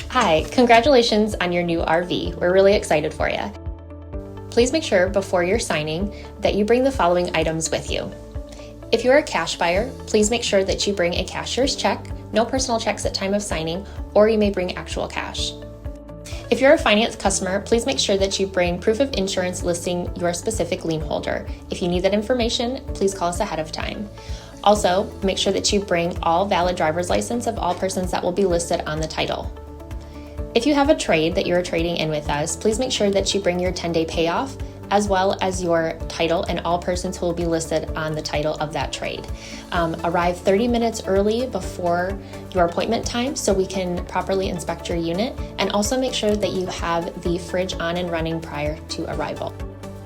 Hi, congratulations on your new RV. We're really excited for you. Please make sure before you're signing that you bring the following items with you. If you're a cash buyer, please make sure that you bring a cashier's check, no personal checks at time of signing, or you may bring actual cash. If you're a finance customer, please make sure that you bring proof of insurance listing your specific lien holder. If you need that information, please call us ahead of time. Also, make sure that you bring all valid driver's license of all persons that will be listed on the title. If you have a trade that you're trading in with us, please make sure that you bring your 10-day payoff as well as your title and all persons who will be listed on the title of that trade. Arrive 30 minutes early before your appointment time so we can properly inspect your unit, and also make sure that you have the fridge on and running prior to arrival.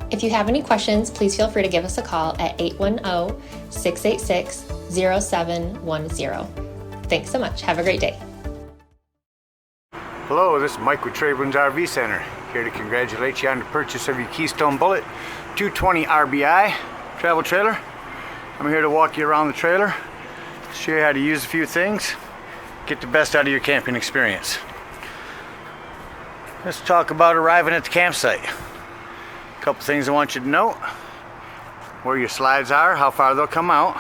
If you have any questions, please feel free to give us a call at 810-686-0710. Thanks so much. Have a great day. Hello, this is Mike with TradeWinds RV Center, here to congratulate you on the purchase of your Keystone Bullet 220 RBI travel trailer. I'm here to walk you around the trailer, show you how to use a few things, get the best out of your camping experience. Let's talk about arriving at the campsite. A couple things I want you to note: where your slides are, how far they'll come out.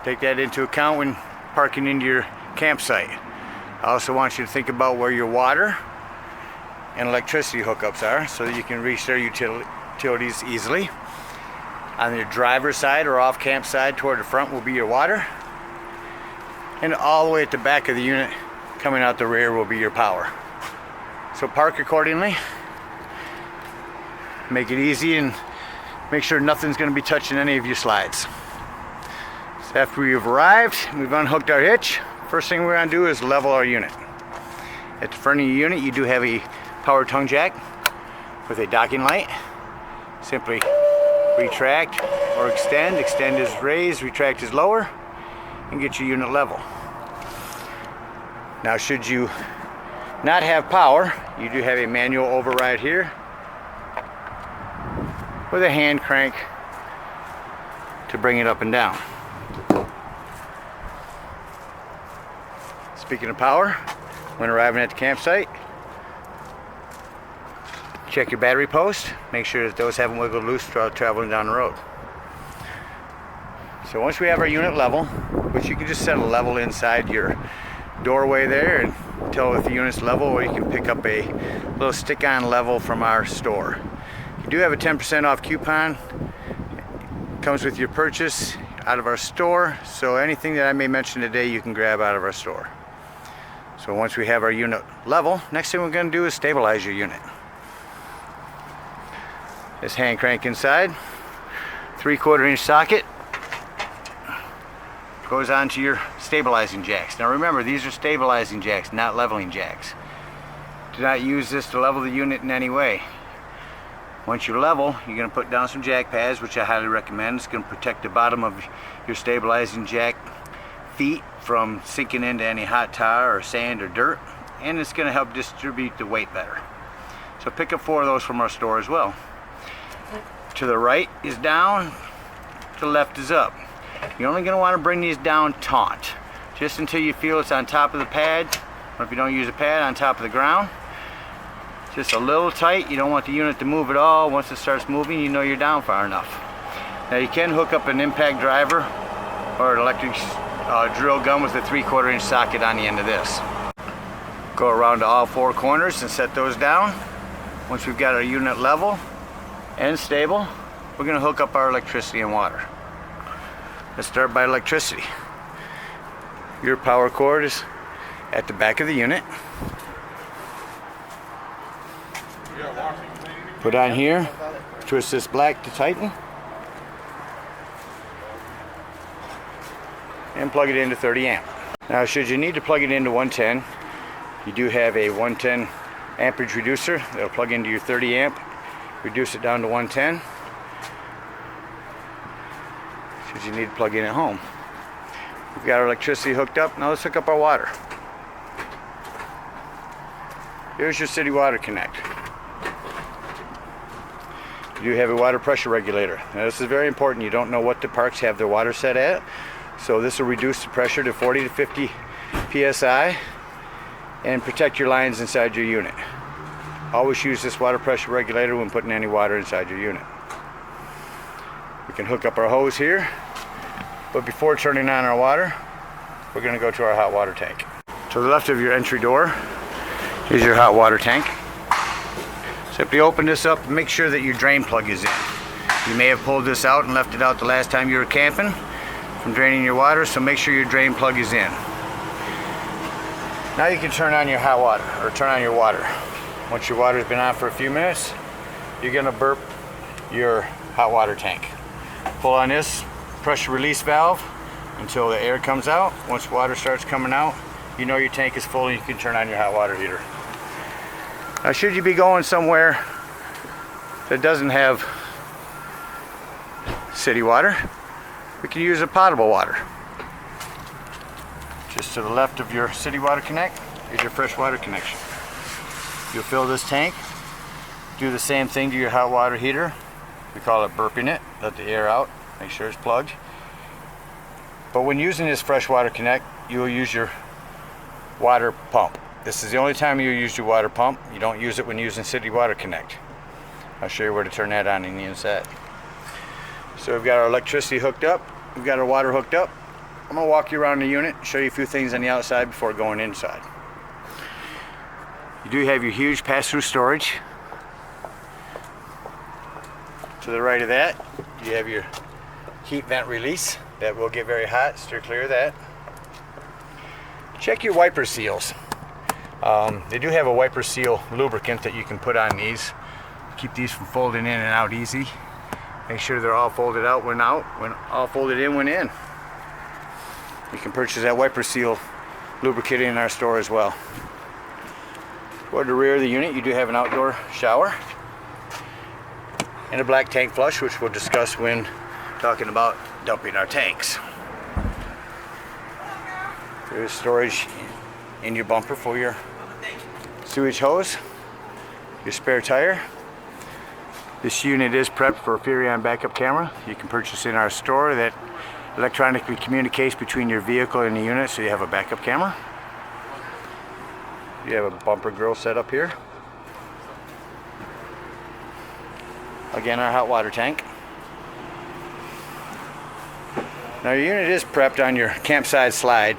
Take that into account when parking into your campsite. I also want you to think about where your water and electricity hookups are so that you can reach their utilities easily. On your driver's side or off camp side toward the front will be your water, and all the way at the back of the unit coming out the rear will be your power. So park accordingly, make it easy, and make sure nothing's going to be touching any of your slides. So after we've arrived, we've unhooked our hitch. First thing we're going to do is level our unit. At the front of your unit, you do have a power tongue jack with a docking light. Simply retract or extend. Extend is raise, retract is lower, and get your unit level. Now, should you not have power, you do have a manual override here with a hand crank to bring it up and down. Speaking of power, when arriving at the campsite, check your battery post. Make sure that those haven't wiggled loose throughout traveling down the road. So once we have our unit level, which you can just set a level inside your doorway there and tell if the unit's level, or you can pick up a little stick-on level from our store. You do have a 10% off coupon. It comes with your purchase out of our store, so anything that I may mention today you can grab out of our store. So once we have our unit level, next thing we're going to do is stabilize your unit. This hand crank inside, 3/4 inch socket, goes onto your stabilizing jacks. Now remember, these are stabilizing jacks, not leveling jacks. Do not use this to level the unit in any way. Once you're level, you're going to put down some jack pads, which I highly recommend. It's going to protect the bottom of your stabilizing jack feet from sinking into any hot tar or sand or dirt, and it's going to help distribute the weight better. So pick up 4 of those from our store as well. To the right is down, to the left is up. You're only going to want to bring these down taut, just until you feel it's on top of the pad, or if you don't use a pad, on top of the ground. Just a little tight. You don't want the unit to move at all. Once it starts moving, you know you're down far enough. Now you can hook up an impact driver or an electric drill gun with a 3/4 inch socket on the end of this. Go around to all 4 corners and set those down. Once we've got our unit level and stable, we're going to hook up our electricity and water. Let's start by electricity. Your power cord is at the back of the unit. Put on here, twist this black to tighten, and plug it into 30 amp. Now should you need to plug it into 110, you do have a 110 amperage reducer that'll plug into your 30 amp, reduce it down to 110 should you need to plug in at home. We've got our electricity hooked up. Now let's hook up our water. Here's your city water connect. You do have a water pressure regulator. Now this is very important. You don't know what the parks have their water set at, so this will reduce the pressure to 40 to 50 PSI and protect your lines inside your unit. Always use this water pressure regulator when putting any water inside your unit. We can hook up our hose here, but before turning on our water, we're going to go to our hot water tank. To the left of your entry door is your hot water tank. Simply open this up and make sure that your drain plug is in. You may have pulled this out and left it out the last time you were camping from draining your water, so make sure your drain plug is in. Now you can turn on your hot water, or turn on your water. Once your water's been on for a few minutes, you're going to burp your hot water tank. Pull on this pressure release valve until the air comes out. Once water starts coming out, you know your tank is full and you can turn on your hot water heater. Now, should you be going somewhere that doesn't have city water, we can use a potable water. Just to the left of your city water connect is your fresh water connection. You'll fill this tank, do the same thing to your hot water heater. We call it burping it. Let the air out, make sure it's plugged. But when using this fresh water connect, you will use your water pump. This is the only time you use your water pump. You don't use it when using city water connect. I'll show you where to turn that on in the inside. So we've got our electricity hooked up, we've got our water hooked up. I'm going to walk you around the unit, show you a few things on the outside before going inside. You do have your huge pass-through storage. To the right of that, you have your heat vent release. That will get very hot, steer clear of that. Check your wiper seals. They do have a wiper seal lubricant that you can put on these. Keep these from folding in and out easy. Make sure they're all folded out when out, when all folded in when in. You can purchase that wiper seal lubricant in our store as well. Toward the rear of the unit, you do have an outdoor shower and a black tank flush, which we'll discuss when talking about dumping our tanks. There's storage in your bumper for your sewage hose, your spare tire. This unit is prepped for a Furion backup camera. You can purchase in our store that electronically communicates between your vehicle and the unit, so you have a backup camera. You have a bumper grill set up here. Again, our hot water tank. Now your unit is prepped on your campsite slide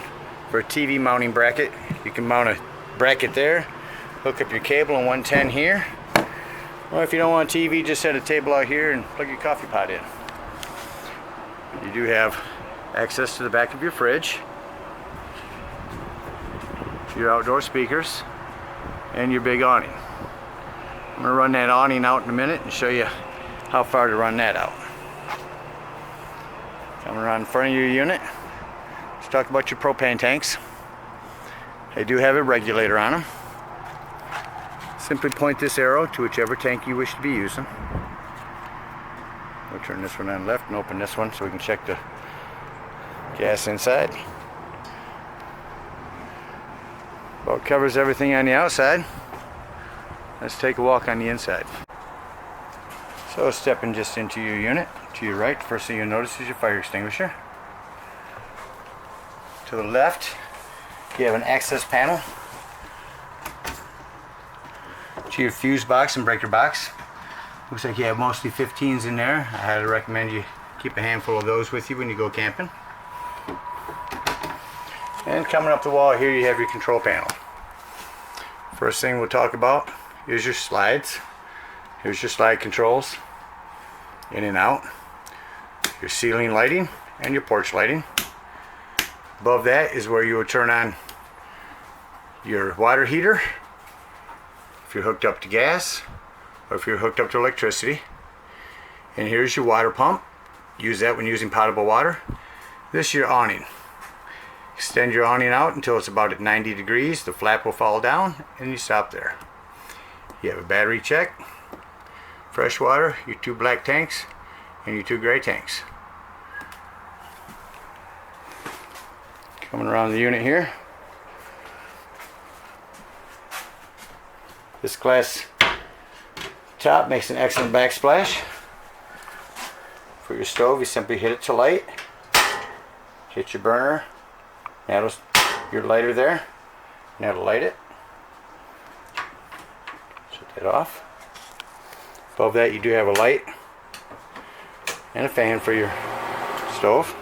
for a TV mounting bracket. You can mount a bracket there, hook up your cable and 110 here. Or if you don't want a TV, just set a table out here and plug your coffee pot in. You do have access to the back of your fridge, your outdoor speakers, and your big awning. I'm going to run that awning out in a minute and show you how far to run that out. Coming around in front of your unit, let's talk about your propane tanks. They do have a regulator on them. Simply point this arrow to whichever tank you wish to be using. We'll turn this one on left and open this one so we can check the gas inside. Well, it covers everything on the outside. Let's take a walk on the inside. So stepping just into your unit, to your right, first thing you'll notice is your fire extinguisher. To the left, you have an access panel to your fuse box and breaker box. Looks like you have mostly 15s in there. I highly recommend you keep a handful of those with you when you go camping. And coming up the wall here, you have your control panel. First thing we'll talk about is your slides. Here's your slide controls, in and out, your ceiling lighting and your porch lighting. Above that is where you will turn on your water heater if you're hooked up to gas or if you're hooked up to electricity. And here's your water pump. Use that when using potable water. This is your awning. Extend your awning out until it's about at 90 degrees. The flap will fall down and you stop there. You have a battery check, fresh water, your 2 black tanks, and your 2 gray tanks. Coming around the unit here. This glass top makes an excellent backsplash. For your stove, you simply hit it to light. Hit your burner. That'll your lighter there. Now to light it. Shut that off. Above that you do have a light and a fan for your stove.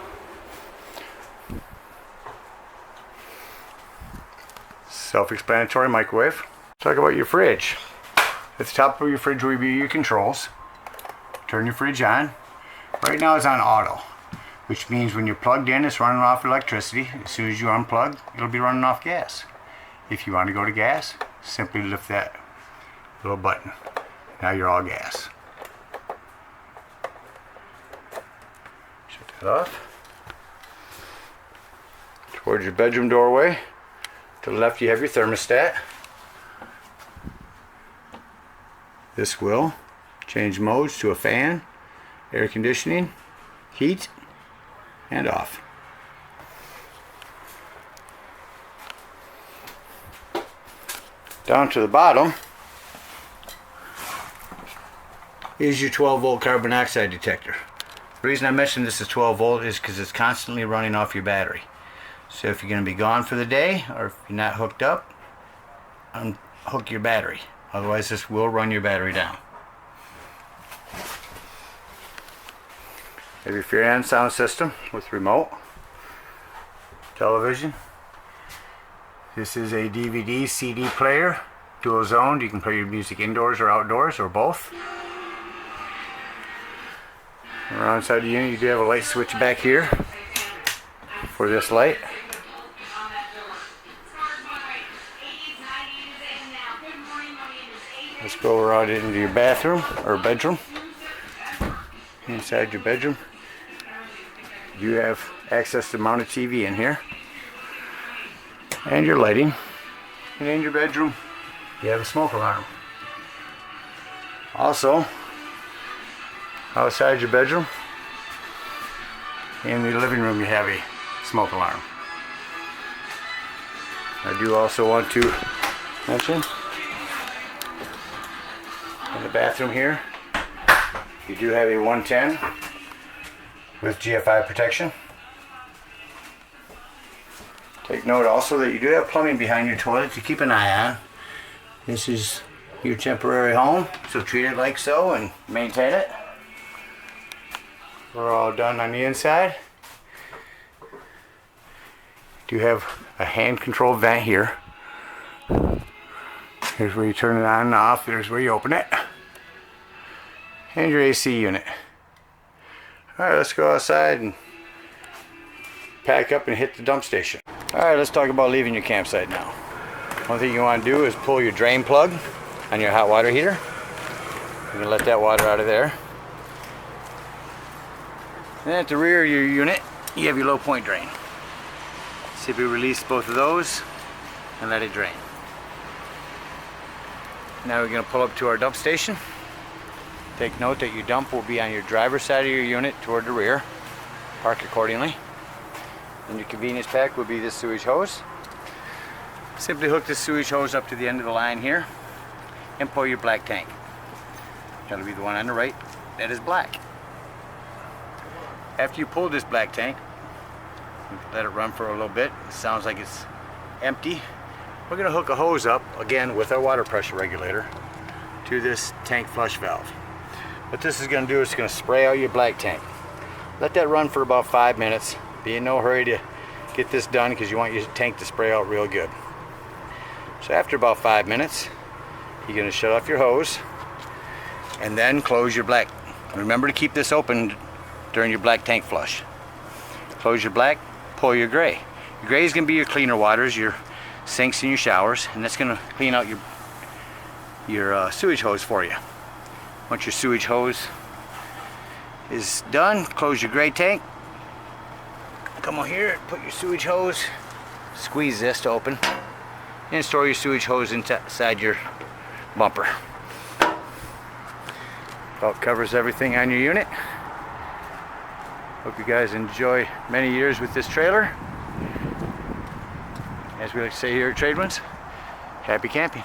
Self-explanatory microwave. Talk about your fridge. At the top of your fridge will be your controls. Turn your fridge on. Right now it's on auto, which means when you're plugged in, it's running off electricity. As soon as you unplug, it'll be running off gas. If you want to go to gas, simply lift that little button. Now you're all gas. Shut that off. Towards your bedroom doorway, to the left you have your thermostat. This will change modes to a fan, air conditioning, heat, and off. Down to the bottom is your 12 volt carbon monoxide detector. The reason I mentioned this is 12 volt is because it's constantly running off your battery. So if you're going to be gone for the day, or if you're not hooked up, unhook your battery. Otherwise this will run your battery down. Have your fan sound system with remote, television. This is a DVD CD player, dual zoned. You can play your music indoors or outdoors or both. Around inside the unit you do have a light switch back here for this light. Let's go right into your bathroom or bedroom. Inside your bedroom you have access to mount a TV in here and your lighting. And in your bedroom you have a smoke alarm. Also outside your bedroom in the living room you have a smoke alarm. I do also want to mention in the bathroom here you do have a 110 with GFI protection. Take note also that you do have plumbing behind your toilet to keep an eye on. This is your temporary home, so treat it like so and maintain it. We're all done on the inside. You have a hand controlled vent here. Here's where you turn it on and off. There's where you open it. And your AC unit. Alright, let's go outside and pack up and hit the dump station. Alright, let's talk about leaving your campsite now. One thing you want to do is pull your drain plug on your hot water heater. You can let that water out of there. And at the rear of your unit, you have your low point drain. Simply release both of those and let it drain. Now we're going to pull up to our dump station. Take note that your dump will be on your driver's side of your unit toward the rear. Park accordingly. And your convenience pack will be this sewage hose. Simply hook this sewage hose up to the end of the line here and pull your black tank. That'll be the one on the right that is black. After you pull this black tank, let it run for a little bit. It sounds like it's empty. We're going to hook a hose up, again with our water pressure regulator, to this tank flush valve. What this is going to do is it's going to spray out your black tank. Let that run for about 5 minutes. Be in no hurry to get this done because you want your tank to spray out real good. So after about 5 minutes, you're going to shut off your hose and then close your black. Remember to keep this open during your black tank flush. Close your black, pull your gray. Your gray is going to be your cleaner waters, your sinks and your showers, and that's going to clean out your sewage hose for you. Once your sewage hose is done, close your gray tank. Come on here, put your sewage hose, squeeze this to open, and store your sewage hose inside your bumper. About covers everything on your unit. Hope you guys enjoy many years with this trailer. As we like to say here at TradeWinds, happy camping.